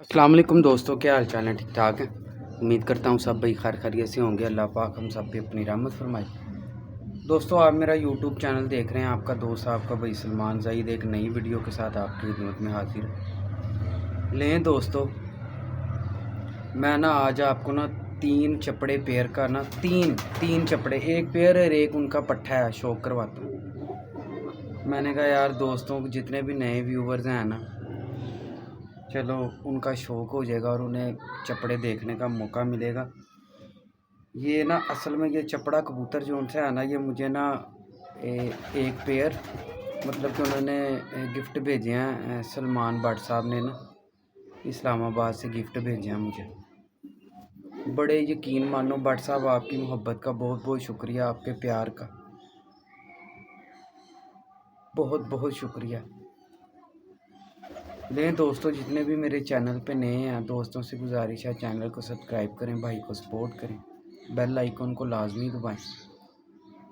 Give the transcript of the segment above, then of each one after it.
अस्सलाम वालेकुम दोस्तों, क्या हाल चाल है? ठीक ठाक है। उम्मीद करता हूँ सब भाई खैर खैरियत से होंगे। अल्लाह पाक हम सब पे अपनी रहमत फरमाए। दोस्तों, आप मेरा यूट्यूब चैनल देख रहे हैं। आपका दोस्त आपका भाई सलमान ज़ईद एक नई वीडियो के साथ आपकी खिदमत में हाजिर है। लें दोस्तों, मैं ना आज आपको ना तीन चपड़े पेयर का ना तीन चपड़े, एक पेयर और एक उनका पट्ठा है, शौक करवाता हूँ। मैंने कहा यार दोस्तों, जितने भी नए व्यूवर्स हैं ना, चलो उनका शौक़ हो जाएगा और उन्हें चपड़े देखने का मौका मिलेगा। ये ना असल में ये चपड़ा कबूतर जो उनसे है ना, ये मुझे ना एक पेयर मतलब कि उन्होंने गिफ्ट भेजे हैं। सलमान भट्ट साहब ने ना इस्लामाबाद से गिफ्ट भेजे हैं मुझे। बड़े यकीन मानो भट्ट साहब, आपकी मोहब्बत का बहुत बहुत शुक्रिया, आपके प्यार का बहुत बहुत शुक्रिया। लें दोस्तों, जितने भी मेरे चैनल पे नए हैं, दोस्तों से गुजारिश है चैनल को सब्सक्राइब करें, भाई को सपोर्ट करें, बेल आइकन को लाजमी दबाएं।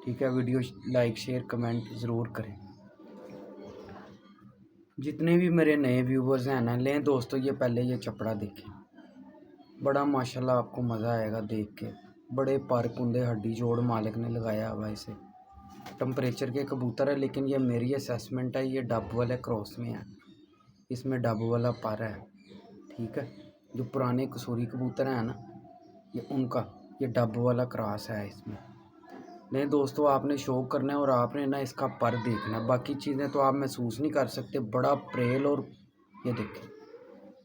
ठीक है, वीडियो लाइक शेयर कमेंट ज़रूर करें। जितने भी मेरे नए व्यूवर्स हैं ना, लें दोस्तों ये पहले ये चपड़ा देखें। बड़ा माशाल्लाह आपको मज़ा आएगा देख के। बड़े पर कुंदे हड्डी जोड़ मालिक ने लगाया हुआ इसे। टेम्परेचर के कबूतर है, लेकिन ये मेरी असेसमेंट है, ये डब वाले क्रॉस में है। इसमें डब वाला पर है। ठीक है, जो पुराने कसूरी कबूतर हैं ना, ये उनका ये डब वाला क्रॉस है इसमें। नहीं दोस्तों, आपने शौक करना है और आपने ना इसका पर देखना है। बाकी चीज़ें तो आप महसूस नहीं कर सकते। बड़ा प्रेल और ये देखें,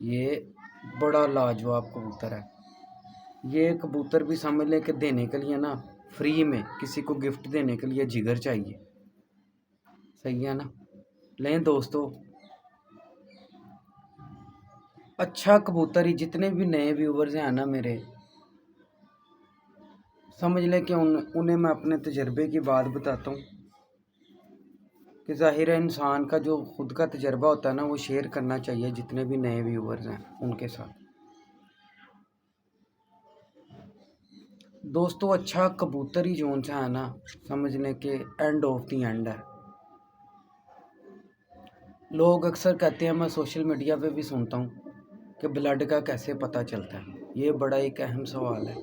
ये बड़ा लाजवाब कबूतर है। ये कबूतर भी समझ लें कि देने के लिए ना फ्री में किसी को गिफ्ट देने के लिए जिगर चाहिए। सही है ना? लें दोस्तों, अच्छा कबूतर ही जितने भी नए व्यूवर्स हैं ना मेरे, समझ लें कि उन्हें मैं अपने तजर्बे की बात बताता हूँ कि ज़ाहिर है इंसान का जो ख़ुद का तजर्बा होता है ना, वो शेयर करना चाहिए जितने भी नए व्यूवर्स हैं उनके साथ। दोस्तों, अच्छा कबूतर ही जोन सा है ना, समझ लें कि एंड ऑफ दी एंड है। लोग अक्सर कहते हैं, मैं सोशल मीडिया पे भी सुनता हूँ कि ब्लड का कैसे पता चलता है। ये बड़ा एक अहम सवाल है।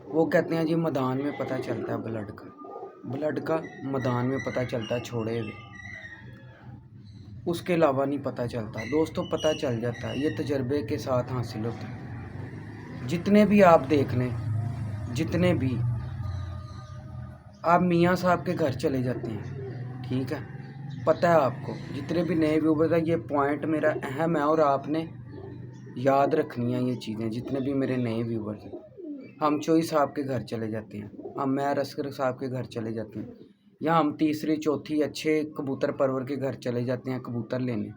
वो कहते हैं जी मैदान में पता चलता है ब्लड का मैदान में पता चलता है छोड़े हुए, उसके अलावा नहीं पता चलता। दोस्तों, पता चल जाता है, ये तजर्बे के साथ हासिल होता है। जितने भी आप देख लें, जितने भी आप मियाँ साहब के घर चले जाते हैं, ठीक है, पता है आपको, जितने भी नए व्यूवर्स हैं, ये पॉइंट मेरा अहम है और आपने याद रखनी है ये चीज़ें। जितने भी मेरे नए व्यूवर्स हैं, हम चोई साहब के घर चले जाते हैं, हम मैं रस्कर साहब के घर चले जाते हैं, या हम तीसरी चौथी अच्छे कबूतर परवर के घर चले जाते हैं कबूतर लेने।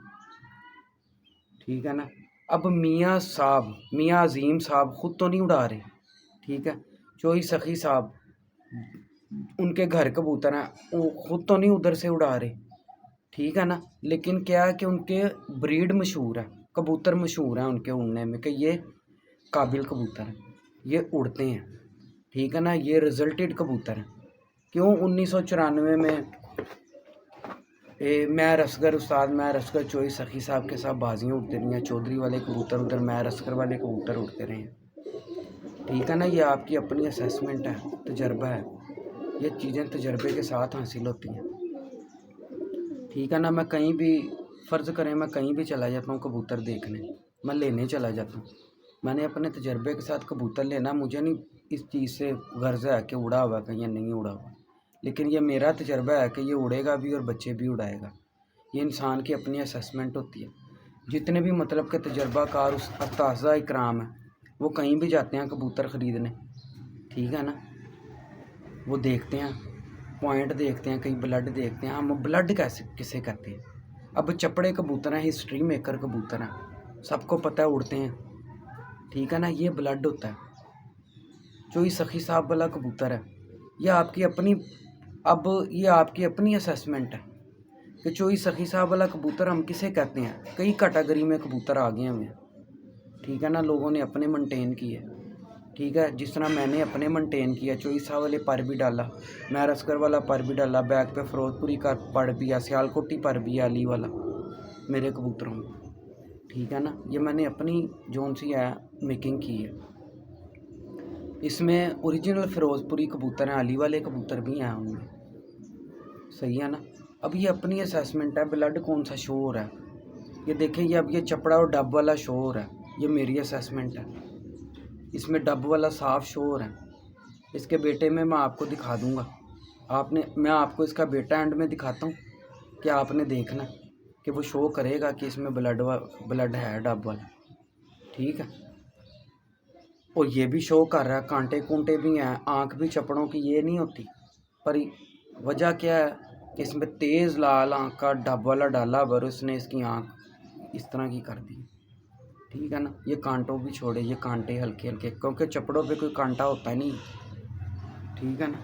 ठीक है ना? अब मियाँ साहब, मियाँ अजीम साहब ख़ुद तो नहीं उड़ा रहे, ठीक है, चोई सखी साहब उनके घर कबूतर हैं, वो ख़ुद तो नहीं उधर से उड़ा रहे, ठीक है ना। लेकिन क्या है कि उनके ब्रीड मशहूर है, कबूतर मशहूर हैं उनके उड़ने में कि ये काबिल कबूतर हैं, ये उड़ते हैं। ठीक है ना, ये रिजल्टेड कबूतर हैं। क्यों 1994 में मैं रसगर चोई सखी साहब के साथ बाजियाँ उड़ती रही हैं। चौधरी वाले कबूतर उधर, मैं रसगर वाले कबूतर उड़ते रहे हैं। ठीक है ना, ये आपकी अपनी असेसमेंट है, तजर्बा है। ये चीज़ें तजर्बे के साथ हासिल होती हैं। ठीक है ना, मैं कहीं भी फ़र्ज़ करें, मैं कहीं भी चला जाता हूँ कबूतर देखने, मैं लेने चला जाता हूँ। मैंने अपने तजर्बे के साथ कबूतर लेना, मुझे नहीं इस चीज़ से गर्ज़ है कि उड़ा हुआ कहीं या नहीं उड़ा हुआ, लेकिन ये मेरा तजर्बा है कि ये उड़ेगा भी और बच्चे भी उड़ाएगा। ये इंसान की अपनी असेसमेंट होती है। जितने भी मतलब के तजर्बाकार उस्ताज़ा इकराम है, वो कहीं भी जाते हैं कबूतर ख़रीदने, ठीक है ना, वो देखते हैं, पॉइंट देखते हैं, कहीं ब्लड देखते हैं। हम ब्लड कैसे किसे कहते हैं? अब चपड़े कबूतर हैं, हिस्ट्री मेकर कबूतर हैं, सबको पता है उड़ते हैं, ठीक है ना, ये ब्लड होता है। चोई सखी साहब वाला कबूतर है, ये आपकी अपनी असेसमेंट है कि चोई सखी साहब वाला कबूतर हम किसे कहते हैं। कई कैटेगरी में कबूतर आ गए हमें, ठीक है ना, लोगों ने अपने मेंटेन किए, ठीक है, जिस तरह मैंने अपने मेंटेन किया। चोई साहब वाले पर भी डाला, मैं रसकर वाला पर भी डाला, बैक पे फिरोजपुरी का पर भी है, सियालकोटी पर भी है, अली वाला मेरे कबूतरों में। ठीक है ना। ये मैंने अपनी जोन सी है मेकिंग की है। इसमें ओरिजिनल फिरोजपुरी कबूतर हैं, अली वाले कबूतर भी हैं उनमें, सही है ना। अब ये अपनी असेसमेंट है, ब्लड कौन सा शो हो रहा है ये देखें। ये अब ये चपड़ा और डब वाला शो हो रहा है, ये मेरी असेसमेंट है। इसमें डब वाला साफ शो हो रहा है। इसके बेटे में मैं आपको दिखा दूंगा, मैं आपको इसका बेटा एंड में दिखाता हूँ कि आपने देखना कि वो शो करेगा कि इसमें ब्लड है डब वाला, ठीक है। और ये भी शो कर रहा है, कांटे कूंटे भी हैं, आँख भी चपड़ों की ये नहीं होती, पर वजह क्या है कि इसमें तेज़ लाल आँख का डब वाला डाला और उसने इसकी आँख इस तरह की कर दी, ठीक है ना। ये कांटों भी छोड़े, ये कांटे हल्के हल्के, क्योंकि चपड़ों पे कोई कांटा होता नहीं, ठीक है ना।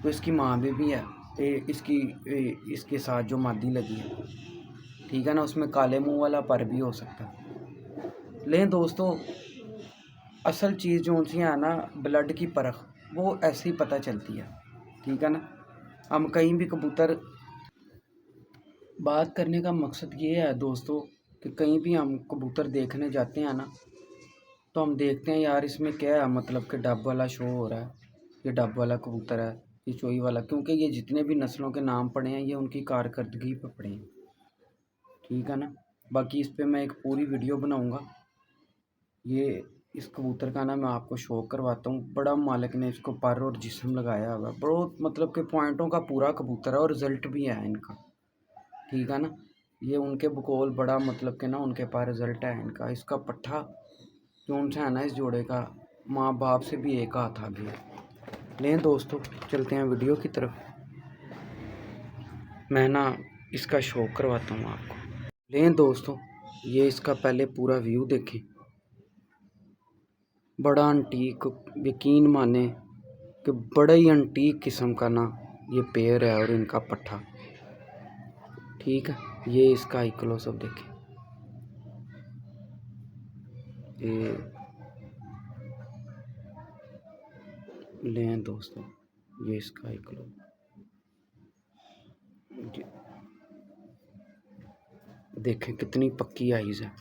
तो इसकी माँ भी है, इसके साथ जो मादी लगी है, ठीक है ना, उसमें काले मुंह वाला पर भी हो सकता है। लेकिन दोस्तों असल चीज़ जो सी है ना, ब्लड की परख वो ऐसे ही पता चलती है, ठीक है ना। हम कहीं भी कबूतर, बात करने का मकसद ये है दोस्तों कि कहीं भी हम कबूतर देखने जाते हैं ना, तो हम देखते हैं यार इसमें क्या है, मतलब कि डब वाला शो हो रहा है, ये डब वाला कबूतर है, ये चोई वाला, क्योंकि ये जितने भी नस्लों के नाम पड़े हैं ये उनकी कारकर्दगी पर पड़े हैं, ठीक है ना। बाकी इस पर मैं एक पूरी वीडियो बनाऊंगा। ये इस कबूतर का ना मैं आपको शो करवाता हूँ। बड़ा मालिक ने इसको पर और जिस्म लगाया हुआ, बहुत मतलब कि पॉइंटों का पूरा कबूतर है और रिज़ल्ट भी है इनका, ठीक है ना। ये उनके बकौल बड़ा मतलब कि ना उनके पास रिज़ल्ट है इनका। इसका पट्ठा जो उनसे है ना, इस जोड़े का माँ बाप से भी एक हाथ आ गया। लें दोस्तों चलते हैं वीडियो की तरफ, मैं ना इसका शो करवाता हूँ आपको। लें दोस्तों ये इसका पहले पूरा व्यू देखें, बड़ा अंटीक, यकीन माने कि बड़ा ही अंटीक किस्म का ना ये पेयर है और इनका पट्ठा, ठीक है। ये इसका आई क्लोजअप देखें, ये लें दोस्तों, ये इसका आई क्लोजअप देखें, कितनी पक्की आइज़ है।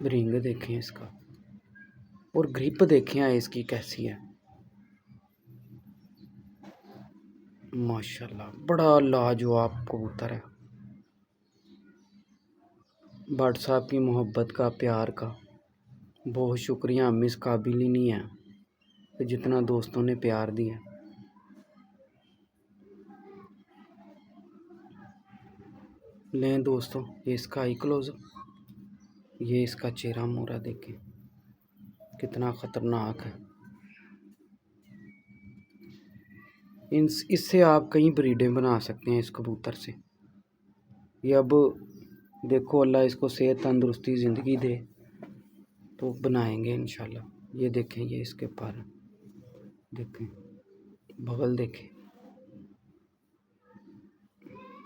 रिंग देखें इसका, और ग्रिप देखें इसकी कैसी है, माशाल्लाह बड़ा लाजवाब कबूतर है। भट्ट साहब की मोहब्बत का, प्यार का बहुत शुक्रिया, हम इस काबिल ही नहीं है कि जितना दोस्तों ने प्यार दिया। लें दोस्तों ये इसका आई क्लोज, ये इसका चेहरा मोरा देखें कितना ख़तरनाक है। इससे आप कई ब्रीडें बना सकते हैं इस कबूतर से। ये अब देखो अल्लाह इसको सेहत तंदुरुस्ती ज़िंदगी दे तो बनाएंगे इंशाल्लाह। ये देखें, ये इसके पर देखें, बगल देखें,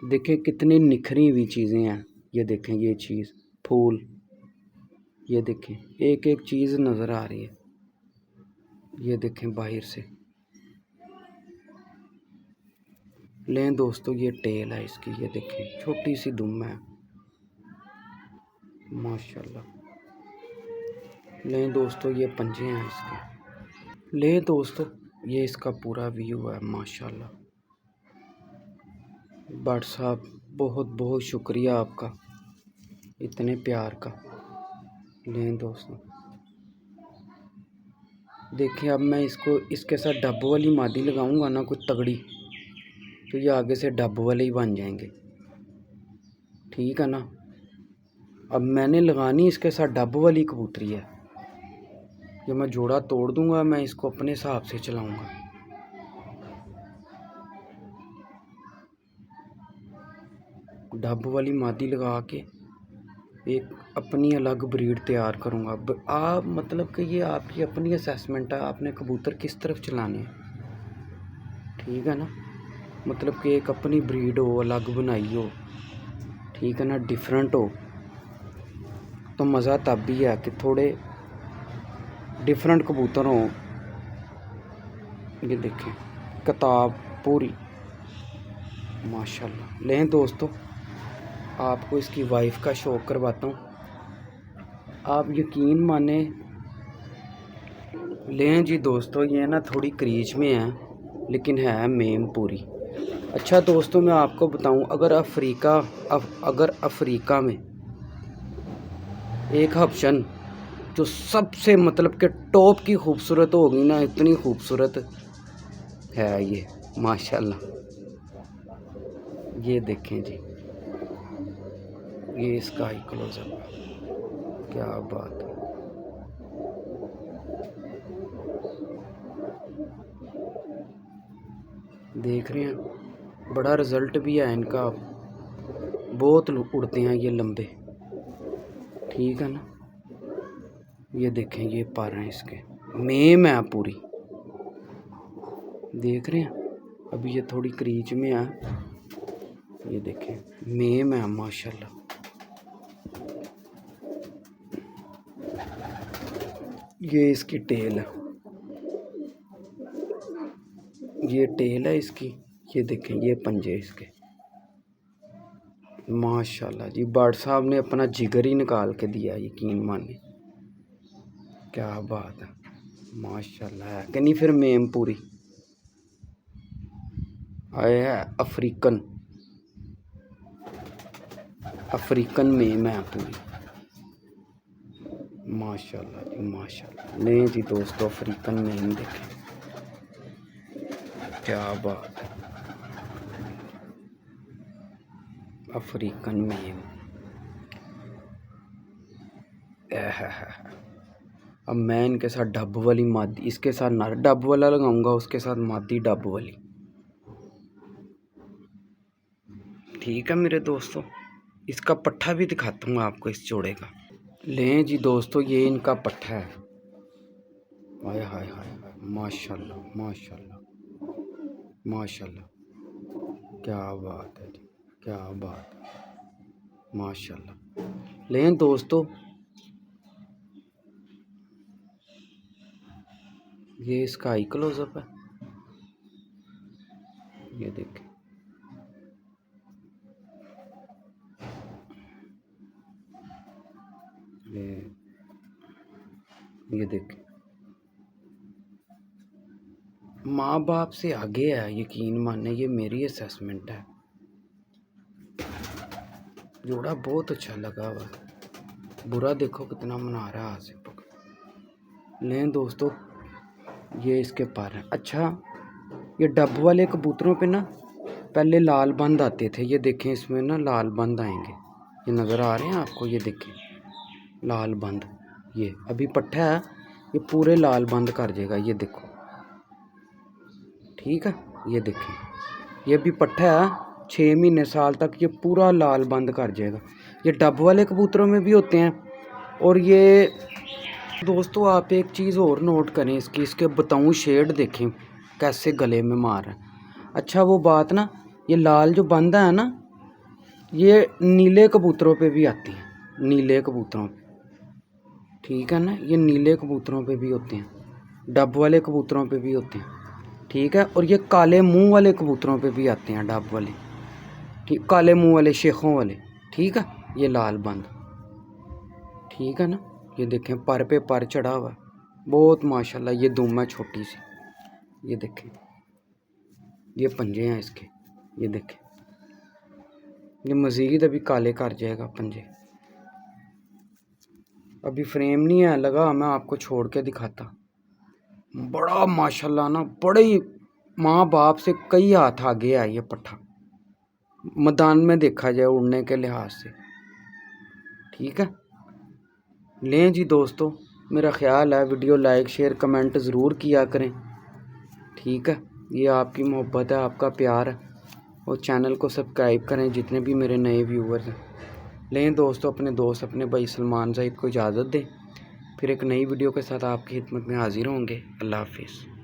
देखें कितनी निखरी हुई चीज़ें हैं। ये देखें, ये चीज़ फूल, ये देखें एक एक चीज़ नज़र आ रही है। ये देखें बाहर से। लें दोस्तों ये टेल है इसकी, ये देखें छोटी सी दुम है माशाल्लाह। लें दोस्तों ये पंजे हैं इसके। लें दोस्तों ये इसका पूरा व्यू है माशाल्लाह। भट्ट साहब बहुत बहुत शुक्रिया आपका इतने प्यार का। लें दोस्तों देखिए, अब मैं इसको इसके साथ डब वाली मादी लगाऊंगा ना कुछ तगड़ी, तो ये आगे से डब वाले ही बन जाएंगे, ठीक है ना। अब मैंने लगानी इसके साथ डब वाली कबूतरी है, ये मैं जोड़ा तोड़ दूंगा, मैं इसको अपने हिसाब से चलाऊंगा। डब वाली मादी लगा के एक अपनी अलग ब्रीड तैयार करूंगा। आप मतलब कि ये आपकी अपनी असेसमेंट है, आपने कबूतर किस तरफ चलाने हैं, ठीक है ना। मतलब कि एक अपनी ब्रीड हो, अलग बनाई हो, ठीक है ना, डिफरेंट हो, तो मज़ा तब भी है कि थोड़े डिफरेंट कबूतर हों। ये देखें किताब पूरी, माशाल्लाह। लें दोस्तों, आपको इसकी वाइफ का शौक करवाता हूँ, आप यकीन माने। लें जी दोस्तों, ये ना थोड़ी क्रीज में है लेकिन है मेम पूरी। अच्छा दोस्तों, मैं आपको बताऊं, अगर अफ्रीका में एक हबशन जो सबसे मतलब कि टॉप की खूबसूरत होगी ना, इतनी खूबसूरत है ये माशाल्लाह। ये देखें जी, ये इसका ही क्लोजअप, क्या बात है। देख रहे हैं, बड़ा रिज़ल्ट भी है इनका, बहुत उड़ते हैं ये लंबे, ठीक है ना। ये देखें, ये पर हैं इसके, मेम है पूरी, देख रहे हैं। अभी ये थोड़ी क्रीज में है, ये देखें मेम है माशाल्लाह। ये इसकी टेल है, ये टेल है इसकी। ये देखें, ये पंजे इसके माशाल्लाह जी। बर्ड साहब ने अपना जिगर ही निकाल के दिया, यकीन माने, क्या बात है माशाल्लाह। है कि नहीं फिर मेम पूरी आए है, अफ्रीकन मेम है पूरी माशाल्लाह जी माशाल्लाह। नहीं जी दोस्तों, अफ्रीकन मेम देखें, क्या बात है, अफ्रीकन मेम। अब मैं इनके साथ डब वाली मादी, इसके साथ नर डब वाला लगाऊंगा, उसके साथ मादी डब वाली, ठीक है मेरे दोस्तों। इसका पट्ठा भी दिखाता हूँ आपको इस जोड़े का। लें जी दोस्तों, ये इनका पट्ठा है, हाय हाय हाय माशाल्लाह माशाल्लाह माशाल्लाह, क्या बात है जी, क्या बात है माशाल्लाह। लें दोस्तों, ये इसका आई क्लोजअप है, ये देखें, ये देखें, माँ बाप से आगे है, यकीन माने, ये मेरी असेसमेंट है। जोड़ा बहुत अच्छा लगा हुआ, बुरा देखो कितना मना रहा है हाथ से पकड़। लें दोस्तों, ये इसके पर हैं। अच्छा, ये डब वाले कबूतरों पे ना पहले लाल बंद आते थे, ये देखें इसमें ना लाल बंद आएंगे, ये नज़र आ रहे हैं आपको, ये देखें लाल बंद। ये अभी पट्ठा है, ये पूरे लाल बंद कर देगा, ये देखो, ठीक है। ये देखें, ये भी पट्ठा है, 6 महीने साल तक ये पूरा लाल बंद कर जाएगा। ये डब वाले कबूतरों में भी होते हैं। और ये दोस्तों, आप एक चीज़ और नोट करें इसकी, इसके बताऊँ शेड देखें कैसे गले में मार है। अच्छा वो बात ना, ये लाल जो बंद है ना, ये नीले कबूतरों पे भी आती है, नीले कबूतरों पे, ठीक है ना। ये नीले कबूतरों पे भी होते हैं, डब वाले कबूतरों पे भी होते हैं, ठीक है। और ये काले मुंह वाले कबूतरों पे भी आते हैं, डब वाले, ठीक, काले मुंह वाले शेखों वाले, ठीक है। ये लाल बंद, ठीक है ना। ये देखें पर पे पर चढ़ा हुआ, बहुत माशाल्लाह। ये दुम है छोटी सी, ये देखें, ये पंजे हैं इसके, ये देखें, ये मज़ीद अभी काले कर जाएगा पंजे। अभी फ्रेम नहीं है लगा, मैं आपको छोड़ के दिखाता। बड़ा माशाल्लाह ना, बड़े ही माँ बाप से कई हाथ आगे है ये पट्ठा, मैदान में देखा जाए उड़ने के लिहाज से, ठीक है। लें जी दोस्तों, मेरा ख़्याल है वीडियो लाइक शेयर कमेंट ज़रूर किया करें, ठीक है। ये आपकी मोहब्बत है, आपका प्यार है। और चैनल को सब्सक्राइब करें जितने भी मेरे नए व्यूअर्स हैं। लें दोस्तों, अपने दोस्त अपने भाई सलमान ज़ाहिद को इजाज़त दें, फिर एक नई वीडियो के साथ आपकी खिदमत में हाज़िर होंगे। अल्लाह हाफिज़।